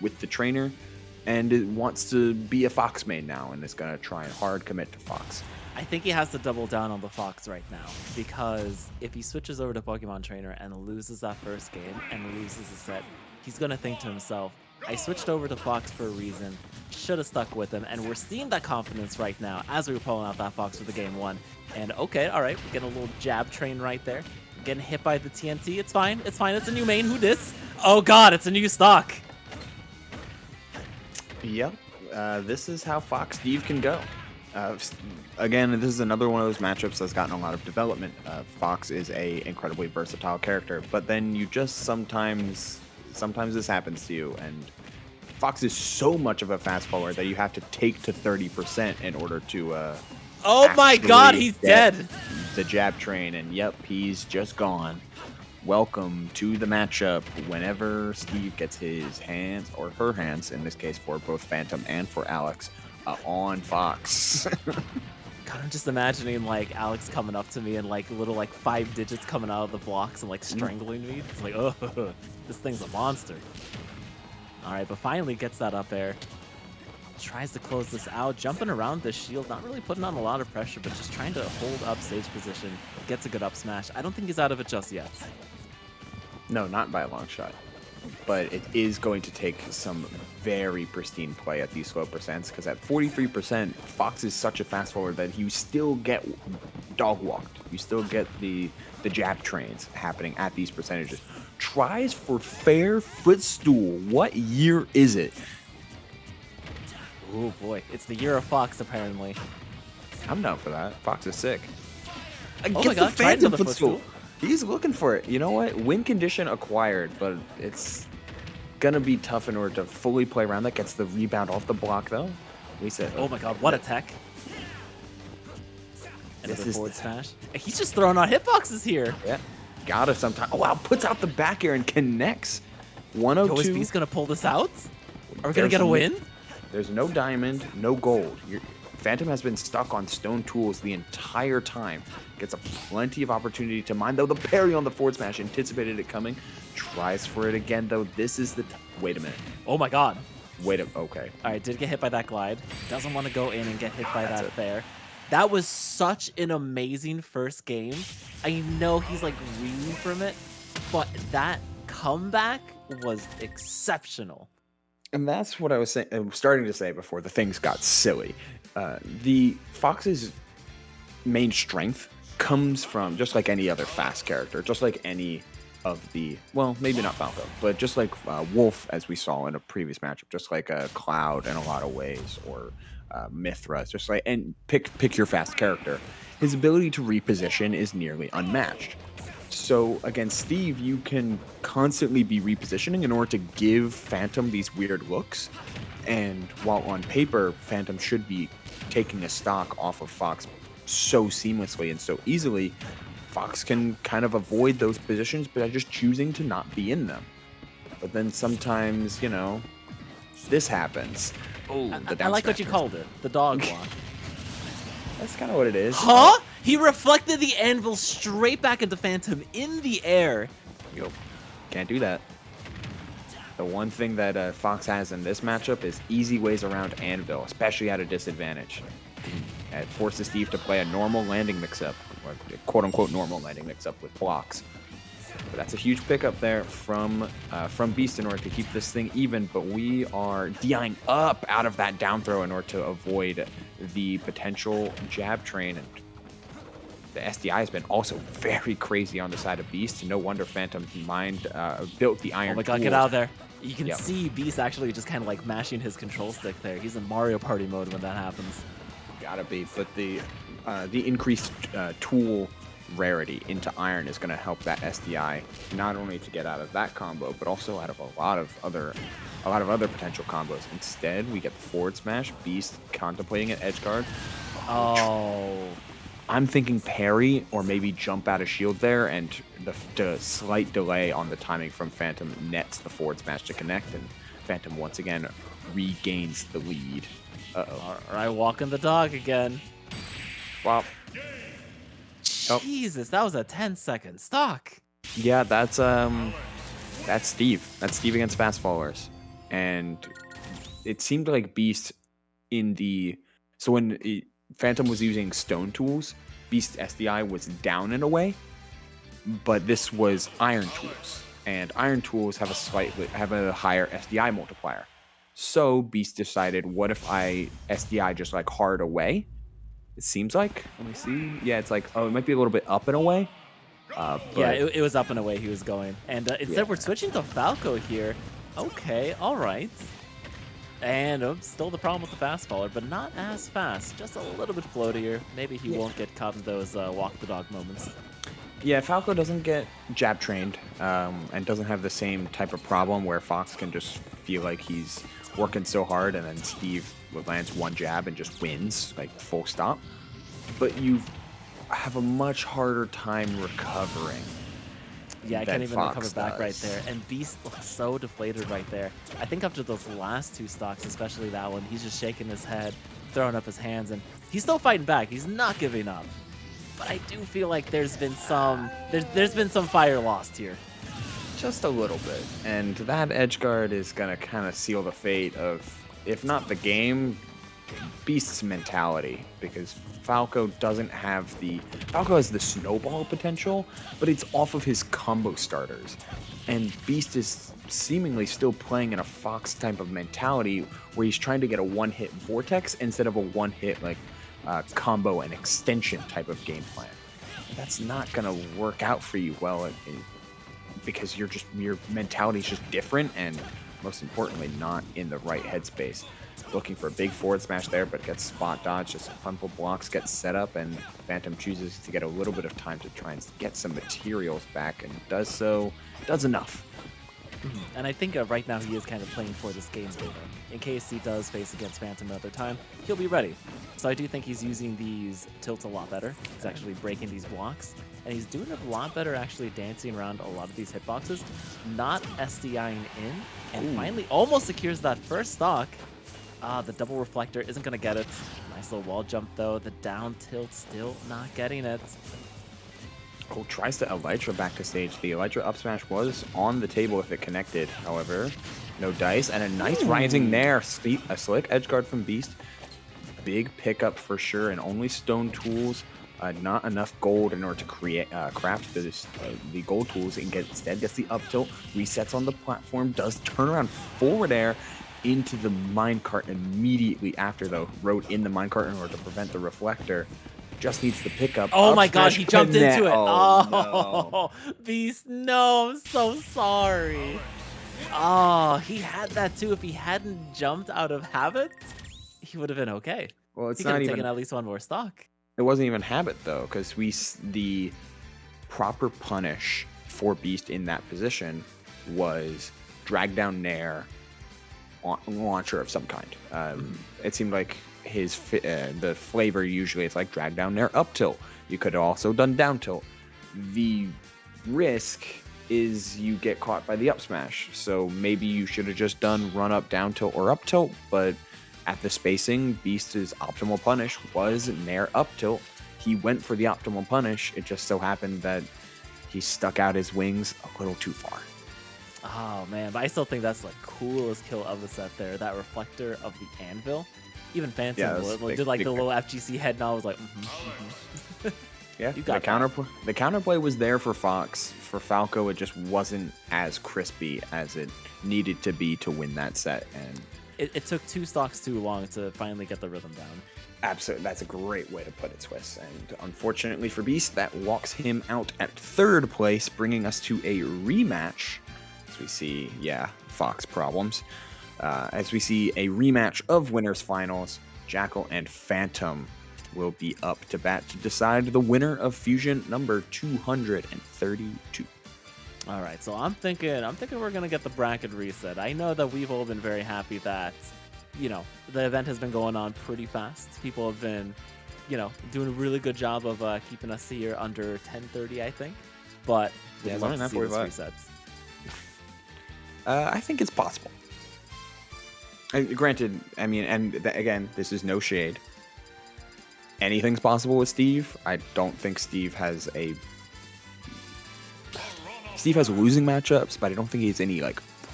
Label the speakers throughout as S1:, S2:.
S1: with the trainer, and it wants to be a Fox main now, and is gonna try and hard commit to Fox.
S2: I think he has to double down on the Fox right now, because if he switches over to Pokemon Trainer and loses that first game and loses a set, he's gonna think to himself, I switched over to Fox for a reason, should have stuck with him, and we're seeing that confidence right now as we were pulling out that Fox for the game 1. And okay, alright, we're getting a little jab train right there. Getting hit by the TNT, it's fine, it's a new main, who dis? Oh god, it's a new stock!
S1: Yep, this is how Fox Steve can go. Again, this is another one of those matchups that's gotten a lot of development. Fox is a incredibly versatile character, but then you just sometimes this happens to you, and Fox is so much of a fast follower that you have to take to 30% in order to
S2: oh my god, he's dead!
S1: The jab train, and yep, he's just gone. Welcome to the matchup whenever Steve gets his hands, or her hands, in this case for both Fhantum and for Alex, on Fox.
S2: God, I'm just imagining like Alex coming up to me and like little like 5 digits coming out of the blocks and like strangling me. It's like, oh, this thing's a monster. All right, but finally gets that up there. Tries to close this out, jumping around the shield, not really putting on a lot of pressure, but just trying to hold up stage position. Gets a good up smash. I don't think he's out of it just yet.
S1: No, not by a long shot. But it is going to take some very pristine play at these low percents, because at 43%, Fox is such a fast forward that you still get dog walked. You still get the jab trains happening at these percentages. Tries for fair footstool. What year is it?
S2: Oh boy, it's the year of Fox apparently.
S1: I'm down for that. Fox is sick.
S2: Oh my god, tried to the footstool.
S1: He's looking for it. You know what? Win condition acquired, but it's gonna be tough in order to fully play around that. Gets the rebound off the block though. We said.
S2: Oh my god, what a tech! Another forward smash. He's just throwing out hitboxes here.
S1: Yeah, gotta sometime. Oh wow, puts out the back air and connects. 102.
S2: Is Beast gonna pull this out? Are we gonna get a win?
S1: There's no diamond, no gold. Fhantum has been stuck on stone tools the entire time. Gets a plenty of opportunity to mine, though. The parry on the forward smash, anticipated it coming. Tries for it again, though. This is the... Wait a minute.
S2: Oh my god.
S1: Okay.
S2: All right, did get hit by that glide. Doesn't want to go in and get hit by that fair. That was such an amazing first game. I know he's like reeling from it, but that comeback was exceptional.
S1: And that's what I was starting to say before the things got silly. The Fox's main strength comes from, just like any other fast character, just like any of the, well, maybe not Falco, but just like Wolf, as we saw in a previous matchup, just like Cloud in a lot of ways, or Mithra, just like, and pick your fast character. His ability to reposition is nearly unmatched. So against Steve, you can constantly be repositioning in order to give Fhantum these weird looks. And while on paper, Fhantum should be taking a stock off of Fox so seamlessly and so easily, Fox can kind of avoid those positions by just choosing to not be in them. But then sometimes, you know, this happens. Oh,
S2: I like what you called it, the dog walk.
S1: That's kind of what it is.
S2: Huh? He reflected the anvil straight back into Fhantum in the air.
S1: Yo, can't do that. The one thing that Fox has in this matchup is easy ways around anvil, especially at a disadvantage. It forces Steve to play a normal landing mix-up, or quote-unquote normal landing mix-up with blocks. But that's a huge pickup there from Beast in order to keep this thing even, but we are DIing up out of that down throw in order to avoid the potential jab train. And the SDI has been also very crazy on the side of Beast. No wonder Fhantum built the iron.
S2: Oh my god,
S1: tool.
S2: get out of there. You can see Beast actually just kind of like mashing his control stick there. He's in Mario Party mode when that happens.
S1: Gotta be, but the increased tool rarity into iron is going to help that SDI not only to get out of that combo, but also out of a lot of other potential combos. Instead, we get the forward smash, Beast contemplating an edge guard.
S2: Oh.
S1: I'm thinking parry or maybe jump out of shield there, and the slight delay on the timing from Fhantum nets the forward smash to connect, and Fhantum once again regains the lead.
S2: All right, walking the dog again.
S1: Wow.
S2: Jesus, that was a 10-second stock.
S1: Yeah, that's Steve. That's Steve against fast followers. and it seemed like Beast in the so when Phantom was using stone tools, Beast SDI was down in a way, but this was iron tools, and iron tools have a higher SDI multiplier. So Beast decided, what if I SDI just like hard away? It seems like. Let me see. Yeah, it's like, oh, it might be a little bit up and away.
S2: Yeah,
S1: But
S2: it was up and away he was going. And instead,
S1: yeah,
S2: we're switching to Falco here. Okay, all right. And still the problem with the fast faller, but not as fast. Just a little bit floatier. Maybe he won't get caught in those walk the dog moments.
S1: yeah, Falco doesn't get jab trained, and doesn't have the same type of problem where Fox can just feel like he's working so hard, and then Steve lands one jab and just wins, like full stop. But you have a much harder time recovering.
S2: Yeah, I
S1: than
S2: can't even
S1: Fox
S2: recover back right
S1: does.
S2: there. And Beast looks so deflated right there. I think after those last two stocks, especially that one, he's just shaking his head, throwing up his hands, and he's still fighting back. He's not giving up. But I do feel like there's been some fire lost here.
S1: Just a little bit. And that edge guard is going to kind of seal the fate of, if not the game, Beast's mentality. Because Falco has the snowball potential, but it's off of his combo starters. And Beast is seemingly still playing in a Fox type of mentality where he's trying to get a one-hit vortex instead of a one-hit like combo and extension type of game plan. That's not going to work out for you well because your mentality is just different, and most importantly, not in the right headspace. Looking for a big forward smash there, but gets spot dodged. Just a couple blocks get set up, and Phantom chooses to get a little bit of time to try and get some materials back, and does enough.
S2: And I think right now he is kind of playing for this game data. In case he does face against Phantom another time, he'll be ready. So I do think he's using these tilts a lot better. He's actually breaking these blocks. And he's doing a lot better actually dancing around a lot of these hitboxes, not SDIing in. And finally almost secures that first stock. The double reflector isn't going to get it. Nice little wall jump though. The down tilt still not getting it.
S1: Oh, tries to Elytra back to stage. The Elytra up smash was on the table if it connected. However, no dice, and a nice rising there. A slick edge guard from Beast. Big pickup for sure, and only stone tools. Not enough gold in order to craft the gold tools, and instead gets the up tilt. Resets on the platform. Does turn around forward air into the minecart immediately after, though. Rode in the minecart in order to prevent the reflector. Just needs the pickup.
S2: Oh my god, he jumped into it.
S1: Oh,
S2: No. Beast, no, I'm so sorry. Oh, he had that too. If he hadn't jumped out of habit, he would have been okay.
S1: Well, it's
S2: he
S1: not
S2: could have
S1: even.
S2: taken at least one more stock.
S1: It wasn't even habit though, because the proper punish for Beast in that position was drag down nair, launcher of some kind. It seemed like the flavor usually is like drag down nair up tilt. You could have also done down tilt. The risk is you get caught by the up smash. So maybe you should have just done run up down tilt or up tilt, but at the spacing, Beast's optimal punish was nair up tilt. He went for the optimal punish. It just so happened that he stuck out his wings a little too far.
S2: Oh man, but I still think that's the coolest kill of the set there. That reflector of the anvil. Even Phantom did like the little FGC head nod. Was like,
S1: Yeah,
S2: you got
S1: the counterplay was there for Fox. For Falco, it just wasn't as crispy as it needed to be to win that set, and
S2: it took two stocks too long to finally get the rhythm down.
S1: Absolutely, that's a great way to put it, Swiss. And unfortunately for Beast, that walks him out at third place, bringing us to a rematch. As we see, Fox problems. As we see a rematch of winners finals, Jackal and Phantom will be up to bat to decide the winner of Fusion number 232.
S2: All right, so I'm thinking we're gonna get the bracket reset. I know that we've all been very happy that, the event has been going on pretty fast. People have been, doing a really good job of keeping us here under 10:30, I think. But we'd love to see those resets.
S1: I think it's possible. Granted, I mean, again, this is no shade. Anything's possible with Steve. I don't think Steve has losing matchups, but I don't think he has any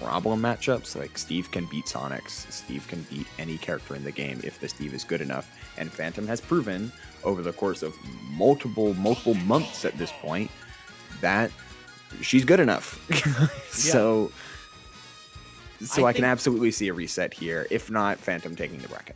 S1: problem matchups. Like Steve can beat Sonics, Steve can beat any character in the game if the Steve is good enough. And Fhantum has proven over the course of multiple months at this point that she's good enough. So I can
S2: think-
S1: absolutely see a reset here, if not Fhantum taking the bracket.